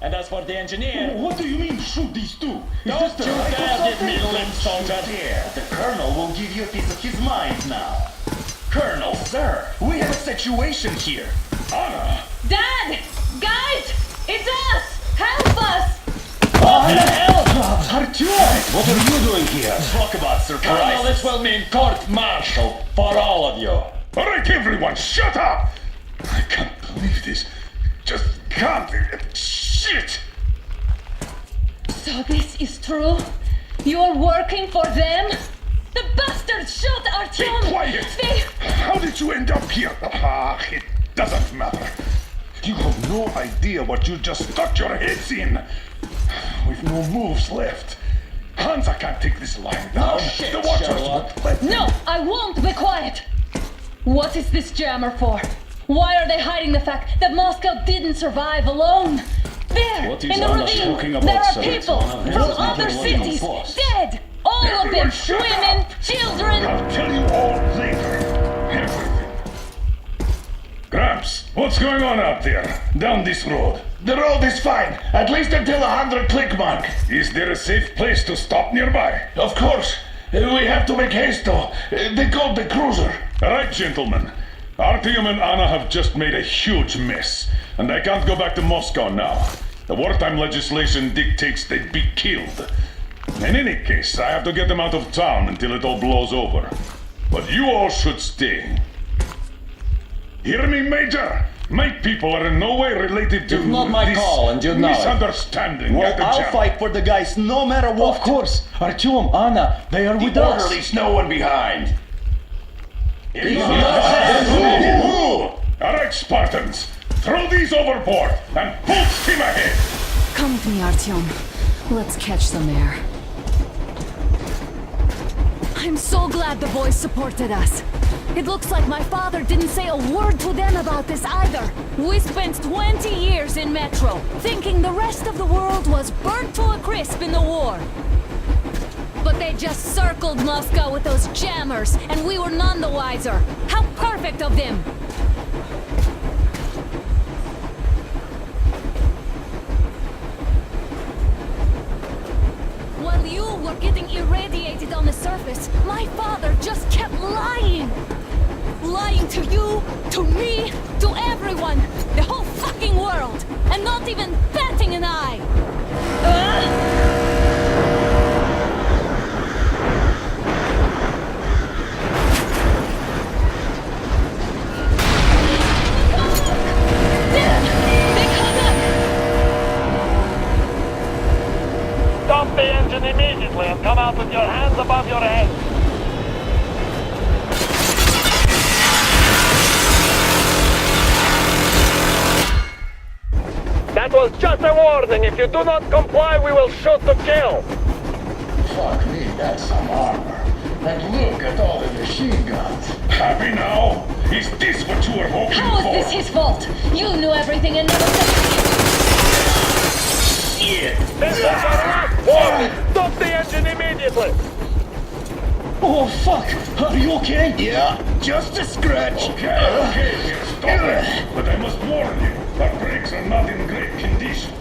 And as for the engineer... What do you mean, shoot these two? Don't you dare give me limp, soldier! There, the Colonel will give you a piece of his mind now. Colonel, sir, we have a situation here. Anna! Dad! Guys! It's us! Help us! What the hell? Artyom! What are you doing here? Talk about surprise. Colonel, this will mean court-martial for all of you. Alright, everyone, shut up! I can't believe this. Just can't. Shit! So this is true? You're working for them? The bastards shot Be Artyom! quiet! They... How did you end up here? Ah, it doesn't matter. You have no idea what you just stuck your heads in. We've no moves left. Hansa can't take this lying down. shit, The Watchers Sherlock. won't let No, I won't be quiet! What is this jammer for? Why are they hiding the fact that Moscow didn't survive alone? There, What is in the Anna ravine, talking about, there are sir? people It's one of from his other meteorological cities, force. dead! All of them, Everyone shut women, up. children! I'll tell you all later. Everything. Gramps, what's going on out there? Down this road? The road is fine, at least until 100 click mark. Is there a safe place to stop nearby? Of course. We have to make haste though. They called the cruiser. Alright, gentlemen. Artyom and Anna have just made a huge mess, and I can't go back to Moscow now. The wartime legislation dictates they'd be killed. In any case, I have to get them out of town until it all blows over. But you all should stay. Hear me, Major? My people are in no way related to It's not my this call, and you know it. misunderstanding Well, at the I'll jam. fight for the guys no matter what. Of course, Artyom, Anna, they are with The us. orderlies, no one behind. Alright, Spartans, throw these overboard and full steam ahead! Come with me, Artyom. Let's catch some air. I'm so glad the boys supported us. It looks like my father didn't say a word to them about this either. We spent 20 years in Metro, thinking the rest of the world was burnt to a crisp in the war. But they just circled Moscow with those jammers, and we were none the wiser. How perfect of them! While you were getting irradiated on the surface, my father just kept lying. Lying to you, to me, to everyone, the whole fucking world, and not even batting an eye. Stop the engine immediately and come out with your hands above your head. That was just a warning. If you do not comply, we will shoot to kill. Fuck me, that's some armor. And look at all the machine guns. Happy now? Is this what you were hoping How for? is this his fault? You knew everything and never said... This is our last warning. Stop the engine immediately. Oh, fuck! Are you okay? Yeah, just a scratch. Okay, we'll stop it. But I must warn you, our brakes are not in great condition.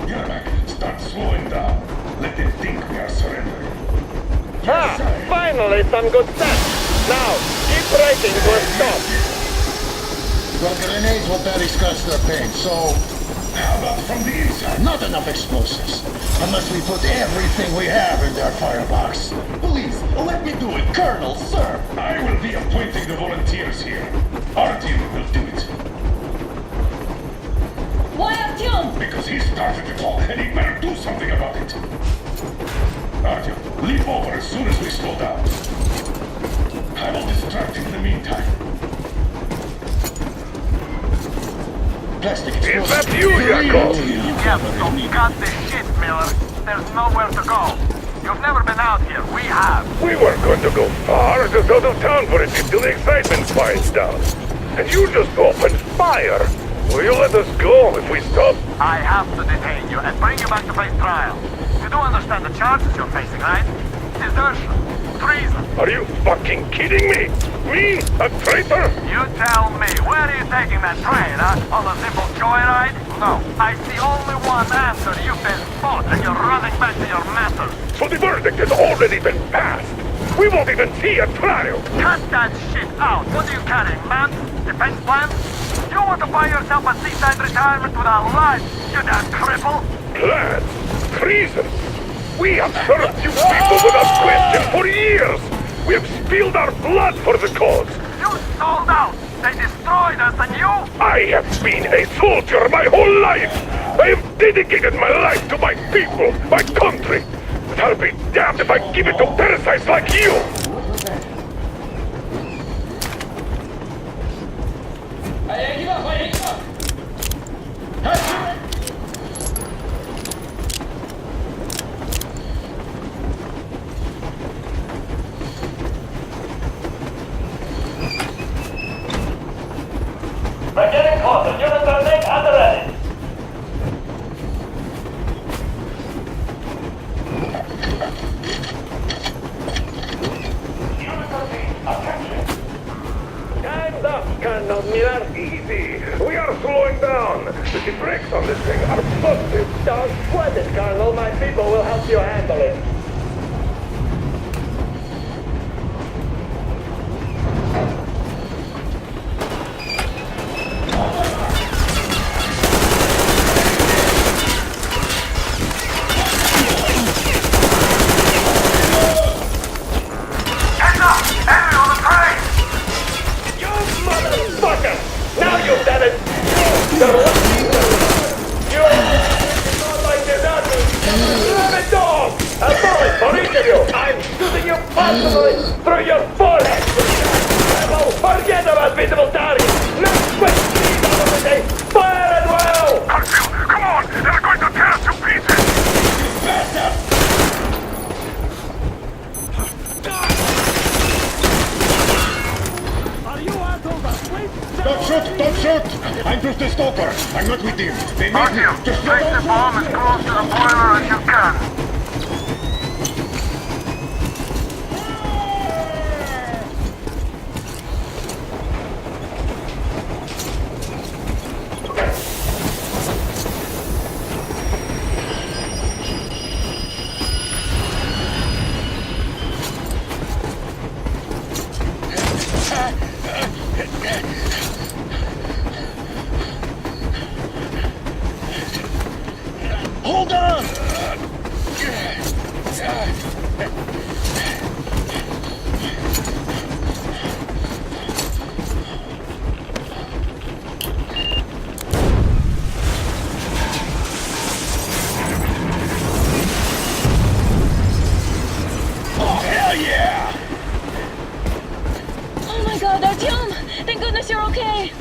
Yermak, start slowing down. Let them think we are surrendering. Finally some good sense. Now, keep braking to a stop. The grenades will barely scratch their paint, so... How about from the inside? Not enough explosives. Unless we put everything we have in their firebox. Please, let me do it, Colonel, sir. I will be appointing the volunteers here. Our team will do it. Why Artyom? Because he started to talk, and he better do something about it. Artyom, leap over as soon as we slow down. I will distract him in the meantime. Plastic Is explosives. that you, Yakov? Yes, so cut this shit, Miller. There's nowhere to go. You've never been out here. We have. We weren't going to go far, just out of town for a bit till the excitement quiets down. And you just opened fire. Will you let us go if we stop? I have to detain you and bring you back to face trial. You do understand the charges you're facing, right? Desertion. Treason. Are you fucking kidding me? Me? A traitor? You tell me, where are you taking that train, huh? On a simple joyride? No, I see only one answer. You've been fought and you're running back to your masters. So the verdict has already been passed. We won't even see a trial. Cut that shit out. What are you carrying, man? Defense plans? You want to buy yourself a seaside retirement without life, you damn cripple? Plans? Treason? We have served you people without question for years. We have spilled our blood for the cause. You sold out. They destroyed us and you? I have been a soldier my whole life. I have dedicated my life to my people, my country. But I'll be damned if I give it to parasites like you. Hey, give up, wait, give up! We're getting closer. Units are made and ready. Time's up, Colonel Miller. Easy. We are slowing down. The brakes on this thing are busted. Don't sweat it, Colonel. My people will help you handle it. Heads up! Enemy on the train! You motherfucker! Now you've done it! You not like the Nazis! Let it go! A bullet for each of you! I'm shooting you personally through your forehead! Rebel, forget about visible targets! Not quick speed out of the day! Fire at will! Harfield, come on! They're going to tear us to pieces! Don't shoot! Don't shoot! I'm just a stalker. I'm not with him. They made me. Harfield, Just place the bomb as close to the boiler as you can. Hold on! Oh, hell yeah! Oh my god, Artyom! Thank goodness you're okay!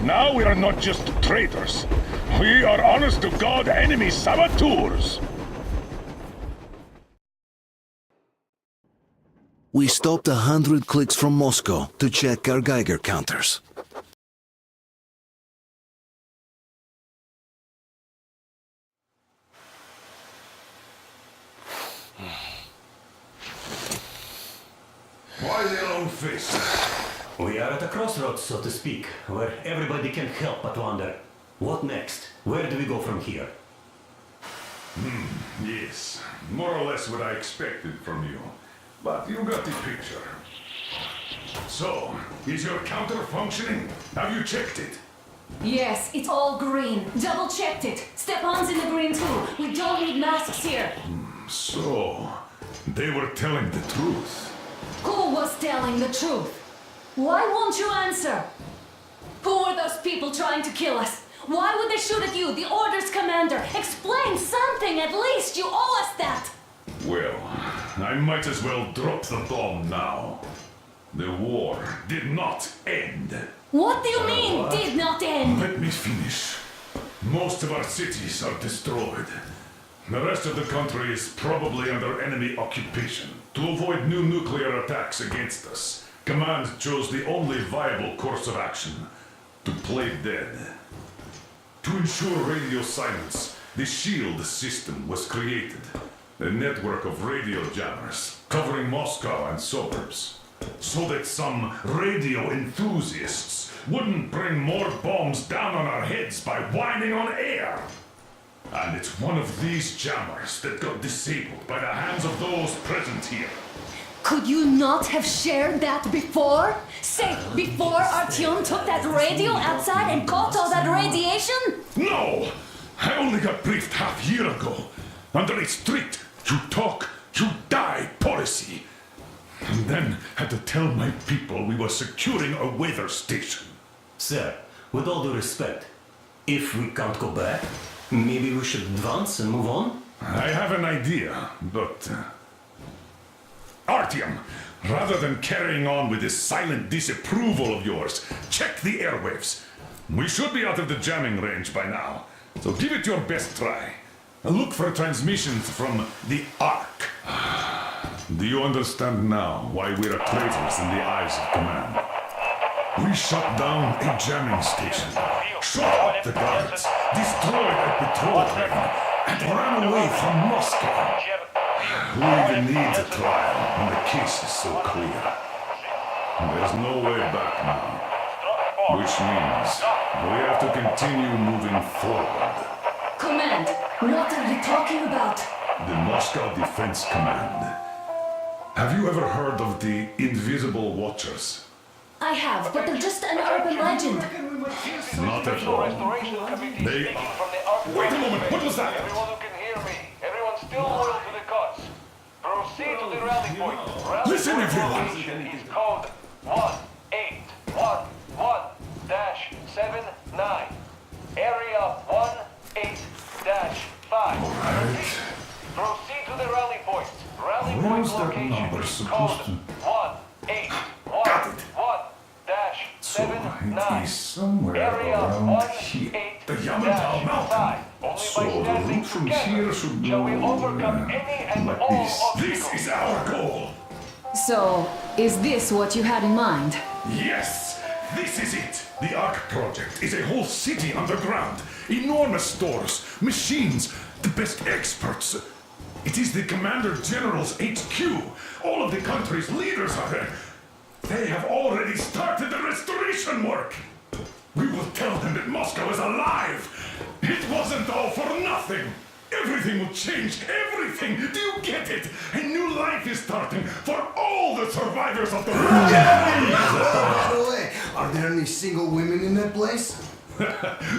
Now we are not just traitors. We are honest-to-God enemy saboteurs. We stopped 100 clicks from Moscow to check our Geiger counters. Why the long face? We are at a crossroads, so to speak, where everybody can help but wonder, what next? Where do we go from here? Yes, more or less what I expected from you. But you got the picture. So, is your counter functioning? Have you checked it? Yes, it's all green. Double checked it. Stepan's in the green too. We don't need masks here. So, they were telling the truth. Who was telling the truth? Why won't you answer? Who were those people trying to kill us? Why would they shoot at you, the Order's commander? Explain something at least! You owe us that! Well, I might as well drop the bomb now. The war did not end. What do you mean, did not end? Let me finish. Most of our cities are destroyed. The rest of the country is probably under enemy occupation. To avoid new nuclear attacks against us, Command chose the only viable course of action: to play dead. To ensure radio silence, the SHIELD system was created. A network of radio jammers covering Moscow and suburbs. So that some radio enthusiasts wouldn't bring more bombs down on our heads by whining on air. And it's one of these jammers that got disabled by the hands of those present here. Could you not have shared that before? Say, before Artyom took that radio outside and caught all that radiation? No! I only got briefed half year ago. Under a strict, you talk, you die policy. And then had to tell my people we were securing a weather station. Sir, with all due respect, if we can't go back, maybe we should advance and move on? I have an idea, but... Artyom, rather than carrying on with this silent disapproval of yours, check the airwaves. We should be out of the jamming range by now, so give it your best try. Look for transmissions from the Ark. Do you understand now why we're traitors in the eyes of command? We shut down a jamming station, shot up the guards, destroyed a patrol train, and ran away from Moscow. Who even needs a trial when the case is so clear? There's no way back now, which means we have to continue moving forward. Command, what are you talking about? The Moscow Defense Command. Have you ever heard of the Invisible Watchers? I have, but they're just an urban legend. Not at all. They are... Wait a moment, what was that? Everyone who can hear me, everyone still loyal to the cause. Proceed to the rally point. Rally Listen, point everyone. location is code 1811-79. Area 18-5. Alright. Proceed to the rally point. Rally Where point is that location number is supposed code Got it. 1811-79. So it is somewhere Area around here. The Yamantau Mountain. So the route from here should go like this. This is our goal. So, is this what you had in mind? Yes, this is it. The Ark Project is a whole city underground. Enormous stores, machines, the best experts. It is the Commander General's HQ. All of the country's leaders are there. They have already started the restoration work. We will tell them that Moscow is alive. It wasn't all for nothing. Everything will change. Everything. Do you get it? A new life is starting for all the survivors of the war. By the way, are there any single women in that place?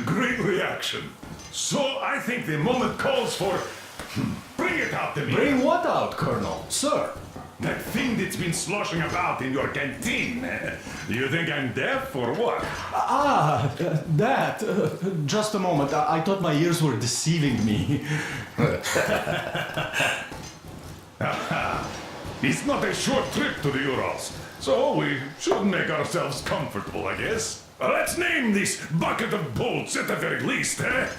Great reaction. So I think the moment calls for... Bring it out to me. Bring what out, Colonel? Sir? That thing that's been sloshing about in your canteen. You think I'm deaf or what? That. Just a moment. I thought my ears were deceiving me. It's not a short trip to the Urals, so we should make ourselves comfortable, I guess. Let's name this bucket of bolts at the very least, eh?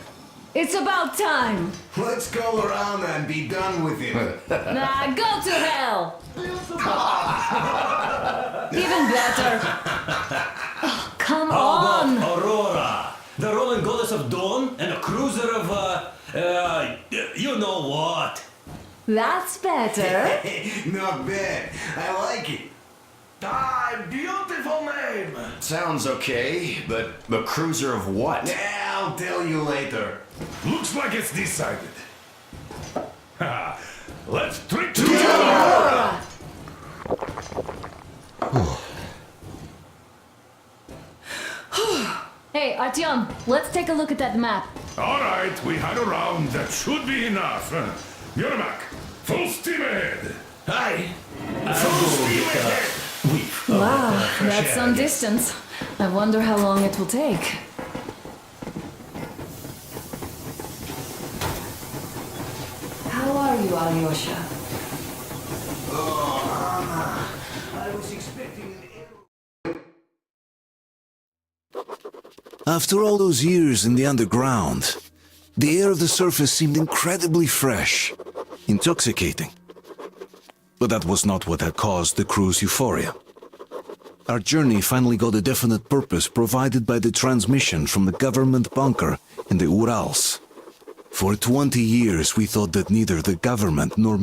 It's about time! Let's go around and be done with it. Nah, go to hell! Even better. Oh, come on! Aurora, the Roman goddess of dawn, and a cruiser of, you know what? That's better. Not bad. I like it. Beautiful name! Sounds okay, but the cruiser of what? I'll tell you later. Looks like it's decided. Let's treat to Aurora! Hey, Artyom, let's take a look at that map. All right, we had a round. That should be enough. Yermak, full steam ahead. Hi. Full steam ahead. Wow, that's some distance. I wonder how long it will take. How are you, Alyosha? I was expecting an After all those years in the underground, the air of the surface seemed incredibly fresh, intoxicating. But that was not what had caused the crew's euphoria. Our journey finally got a definite purpose provided by the transmission from the government bunker in the Urals. For 20 years, we thought that neither the government nor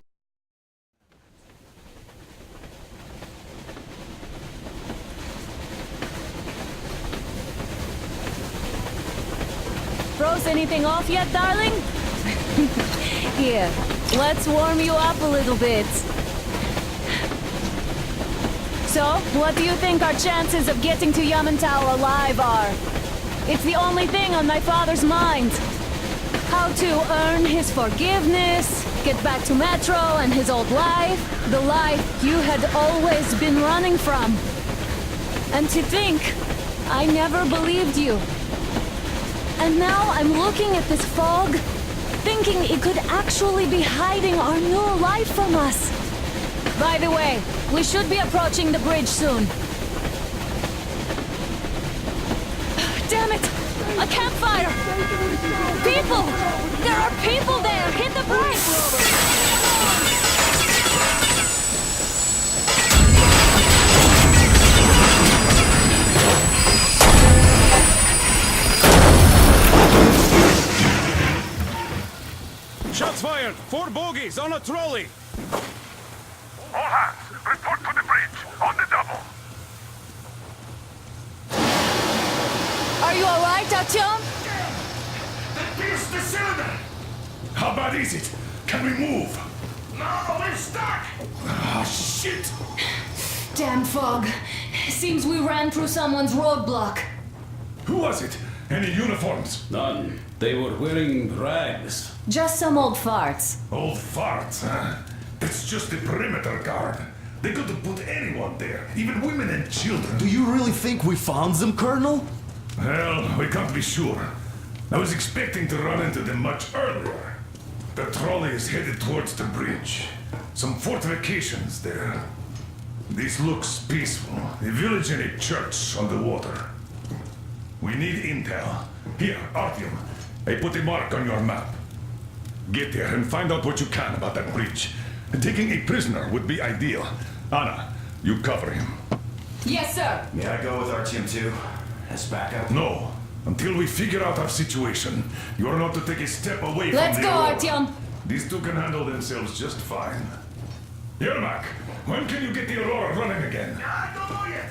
Froze anything off yet, darling? Here, let's warm you up a little bit. So, what do you think our chances of getting to Yamantau alive are? It's the only thing on my father's mind. How to earn his forgiveness, get back to Metro and his old life, the life you had always been running from. And to think, I never believed you. And now I'm looking at this fog, thinking it could actually be hiding our new life from us. By the way, we should be approaching the bridge soon. Damn it! A campfire! People! There are people there! Hit the brakes! Shots fired! 4 bogies on a trolley! All hands, report to the bridge, on the double. Are you alright, Artyom? They pierced the cylinder! How bad is it? Can we move? No, we're stuck! Ah, shit! Damn fog. Seems we ran through someone's roadblock. Who was it? Any uniforms? None. They were wearing rags. Just some old farts. Old farts, huh? That's just the perimeter guard. They could have put anyone there, even women and children. Do you really think we found them, Colonel? Well, we can't be sure. I was expecting to run into them much earlier. The trolley is headed towards the bridge. Some fortifications there. This looks peaceful. A village and a church on the water. We need intel. Here, Artyom. I put a mark on your map. Get there and find out what you can about that bridge. Taking a prisoner would be ideal. Anna, you cover him. Yes, sir. May I go with Artyom too? As backup? No. Until we figure out our situation, you are not to take a step away Let's from the go, Aurora. Artyom. These two can handle themselves just fine. Yermak, when can you get the Aurora running again? I don't know yet.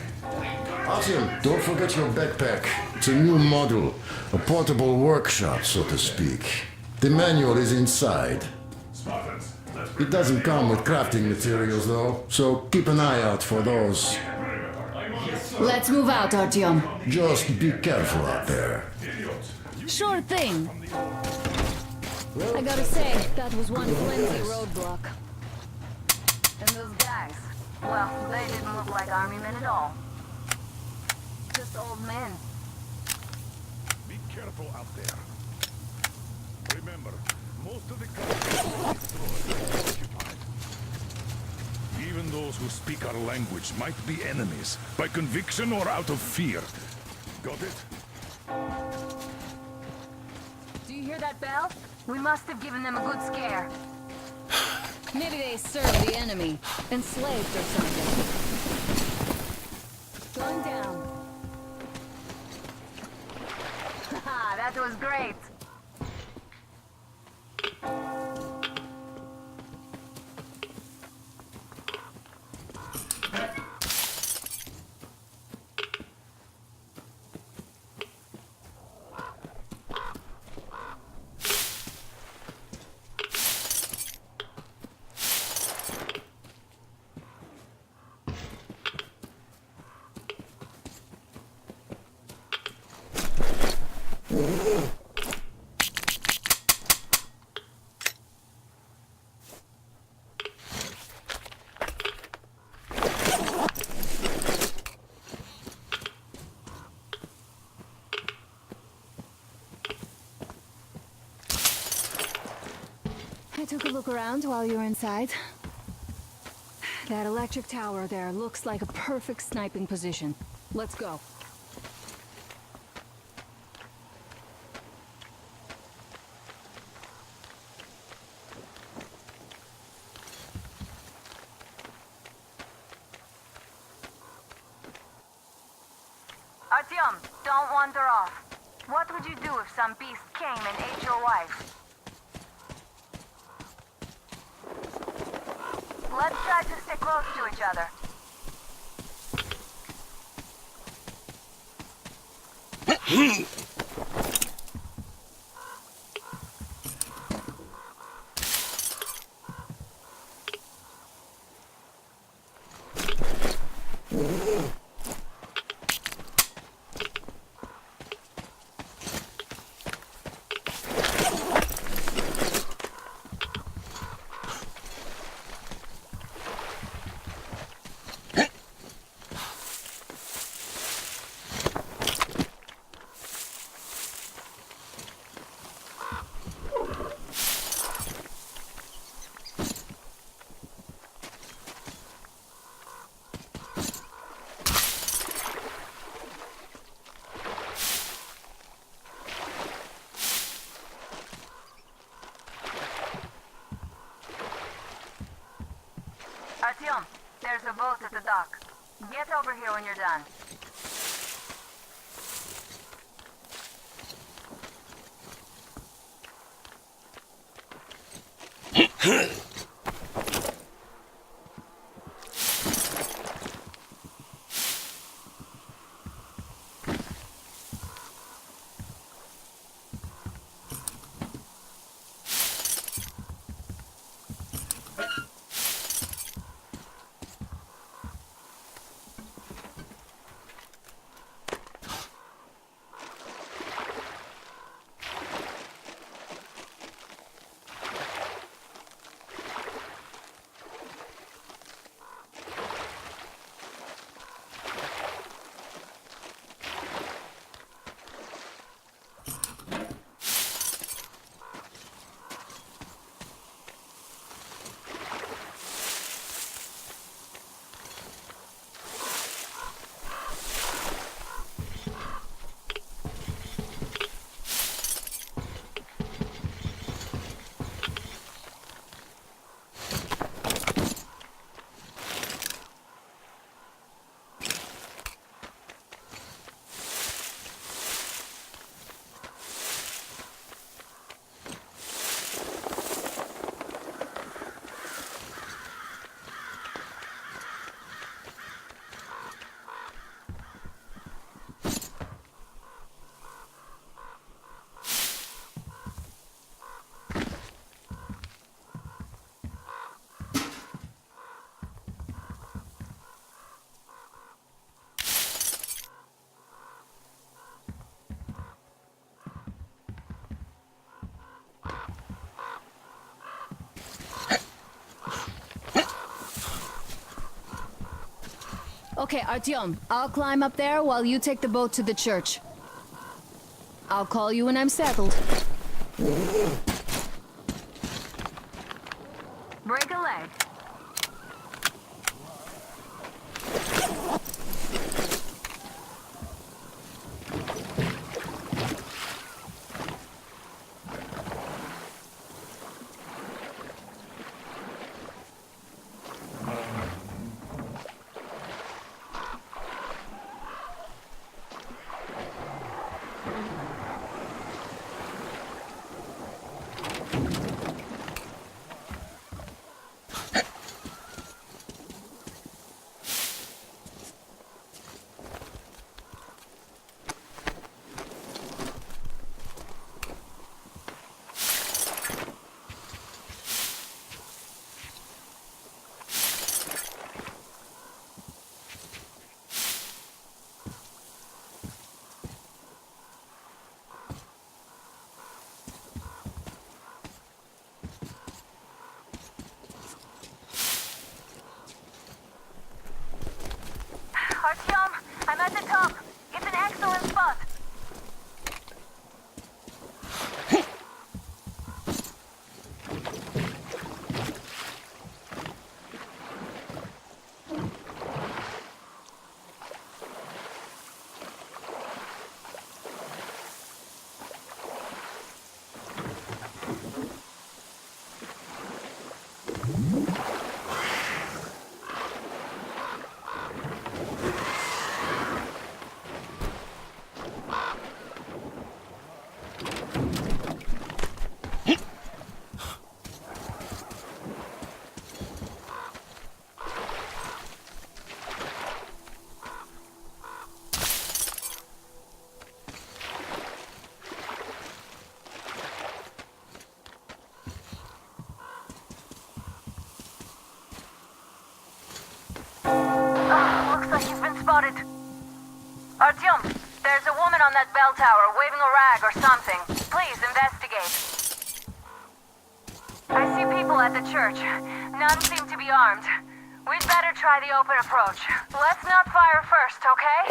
Artyom, don't forget your backpack. It's a new model. A portable workshop, so to speak. The manual is inside. Spartans, let's It doesn't come with crafting materials, though, so keep an eye out for those. Let's move out, Artyom. Just be careful out there. Sure thing. I gotta say, that was one flimsy roadblock. And those guys, well, they didn't look like army men at all. Just old men. Be careful out there. Remember, most of the country is destroyed and occupied. Even those who speak our language might be enemies, by conviction or out of fear. Got it? Do you hear that bell? We must have given them a good scare. Maybe they serve the enemy, enslaved or something. Going down. Haha, that was great. I took a look around while you were inside. That electric tower there looks like a perfect sniping position. Let's go. Artyom, don't wander off. What would you do if some beast came and ate your wife? guys to stay close to each other. Artyom, there's a boat at the dock. Get over here when you're done. Okay, Artyom, I'll climb up there while you take the boat to the church. I'll call you when I'm settled. Break a leg. Artyom, I'm at the top. It's an excellent spot. spotted. Artyom, there's a woman on that bell tower waving a rag or something. Please investigate. I see people at the church. None seem to be armed. We'd better try the open approach. Let's not fire first, okay?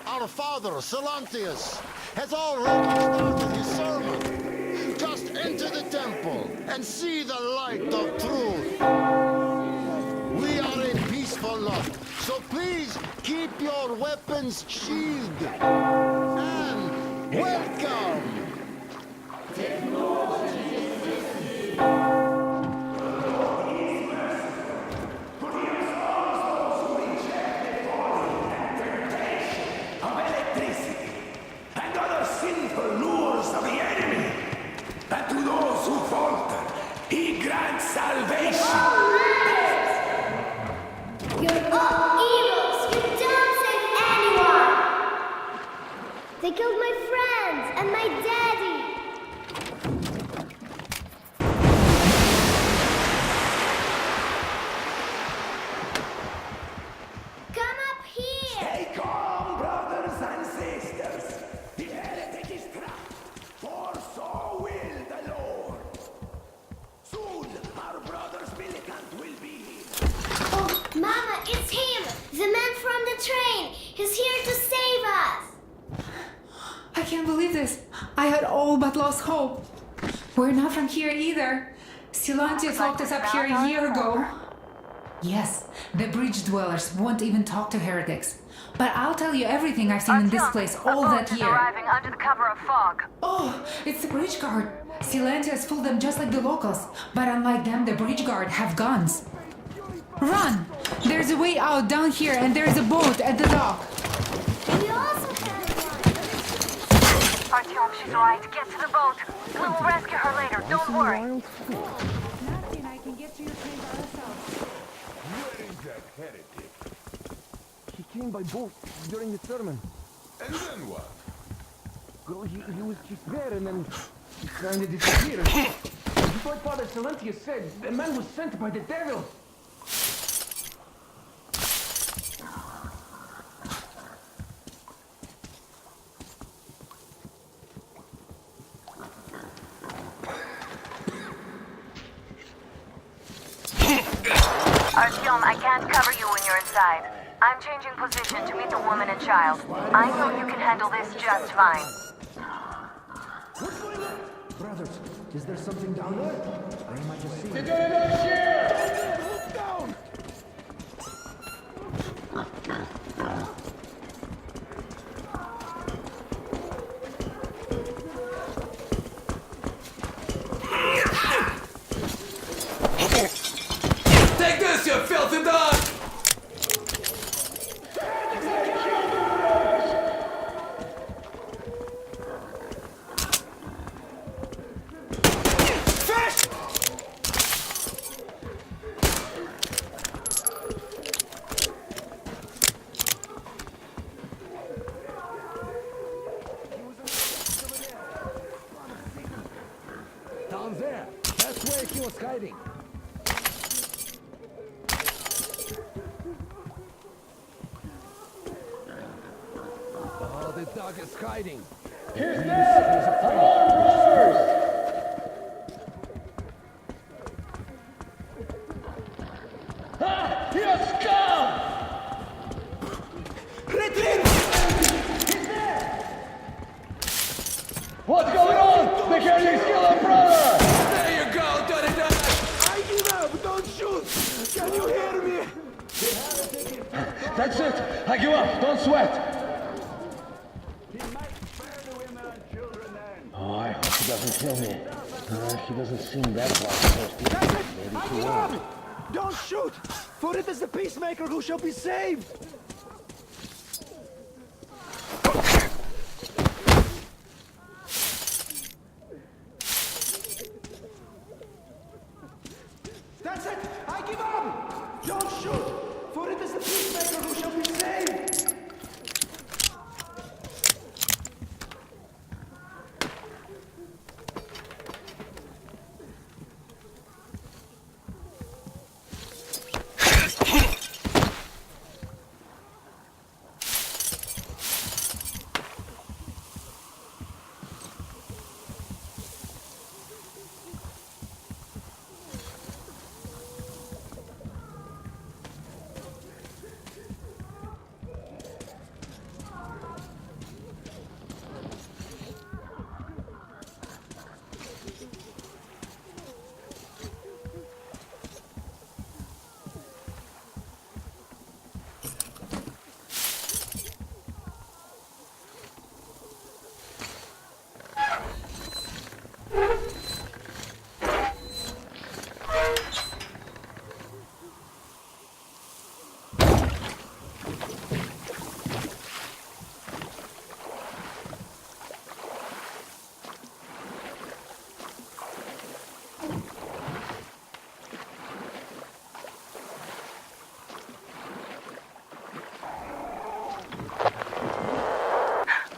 Our father, Silantius, has already started his sermon. Just enter the temple and see the light of truth. We are a peaceful lot, so please keep your weapons sheathed. And welcome! Salvation! You're all evils! You don't save anyone! They killed my friends and my daddy! Come up here! Stay calm, brothers and sisters! The heretic is trapped, for so will the Lord! Soon, our brother's militant will be here. Oh, Mama, it's him! The man from the train! He's here to save us! I can't believe this. I had all but lost hope. We're not from here either. Silantius locked us up here a year ago. Yes, the bridge dwellers won't even talk to heretics. But I'll tell you everything I've seen in this place all that year. Arriving under the cover of fog. Oh, it's the bridge guard. Silantius fooled them just like the locals. But unlike them, the bridge guard have guns. Run! There's a way out down here and there's a boat at the dock. We also have one! Artyom, she's right. Get to the boat. We will rescue her later. Don't worry. Nothing I can get to your train by ourselves. Where is that heretic? He came by boat during the sermon. And then what? Well, he was just there and then he kind of disappeared. Just like Father Silantius said, the man was sent by the devil. Artyom, I can't cover you when you're inside. I'm changing position to meet the woman and child. I know you can handle this just fine. Brothers, is there something down there? Or am I just seeing? Move down! Take this, you filthy dog! hiding. Oh, the dog is hiding. He's dead! Alarm Ah! He has come! Retreat! He's there! What's going on? They can't kill our brother! There you go, dirty dog! I give up! Don't shoot! Can you hear me? That's it! I give up! Don't sweat! Oh, I hope he doesn't kill me. He doesn't seem that bloodthirsty. That's it! I give up! Don't shoot! For it is the peacemaker who shall be saved! That's it! I give up! Don't shoot! For it is the peacemaker who shall be saved!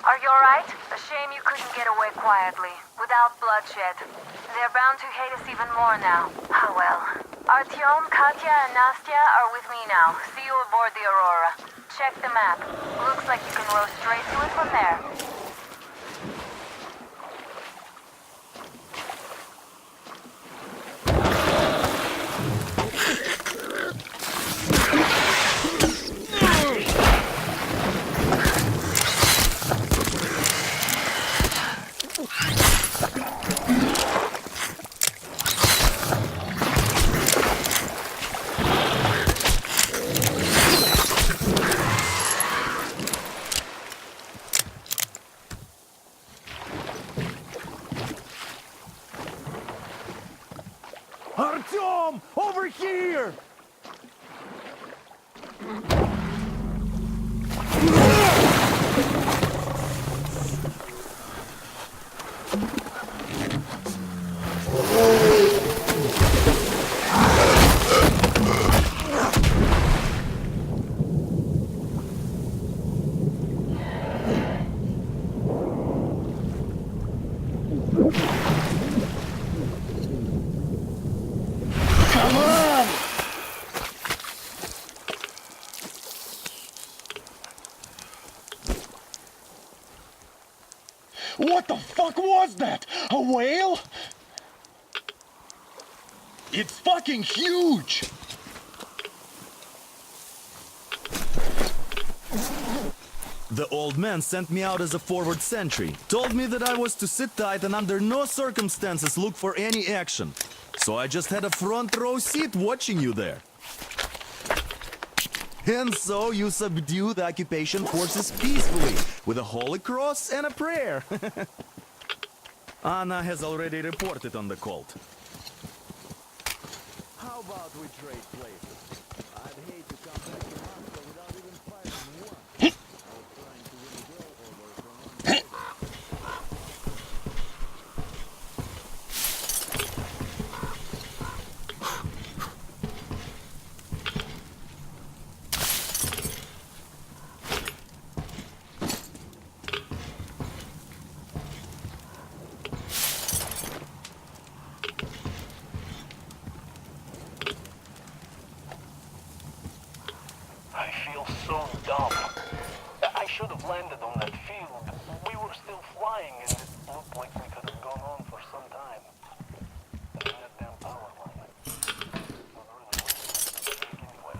Are you alright? A shame you couldn't get away quietly, without bloodshed. They're bound to hate us even more now. Oh well. Artyom, Katya, and Nastya are with me now. See you aboard the Aurora. Check the map. Looks like you can row straight to it from there. Artyom! Over here! Come on! What the fuck was that? A whale? It's fucking huge! The old man sent me out as a forward sentry. Told me that I was to sit tight and under no circumstances look for any action. So I just had a front row seat watching you there. And so you subdue the occupation forces peacefully, with a holy cross and a prayer. Anna has already reported on the cult. How about we trade places? I'd hate to come back to Moscow without even fighting once. I was trying to win a girl over from so dumb. I should have landed on that field. We were still flying, and it looked like we could have gone on for some time. And that damn power line. Was really anyway.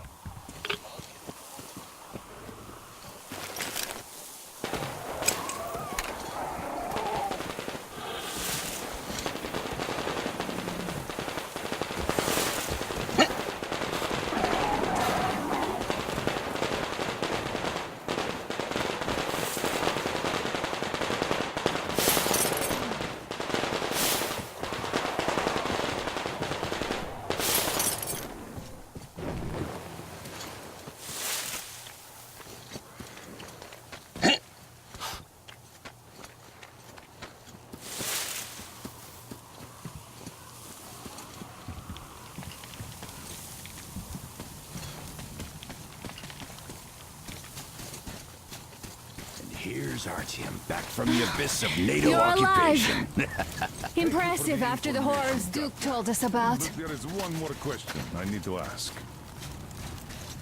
Here's Artyom, back from the abyss of NATO You're occupation. Impressive after the horrors Duke told us about. But there is one more question I need to ask.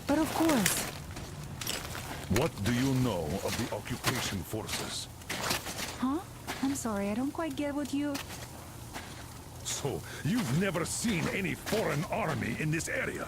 But of course. What do you know of the occupation forces? Huh? I'm sorry, I don't quite get what you... So, you've never seen any foreign army in this area?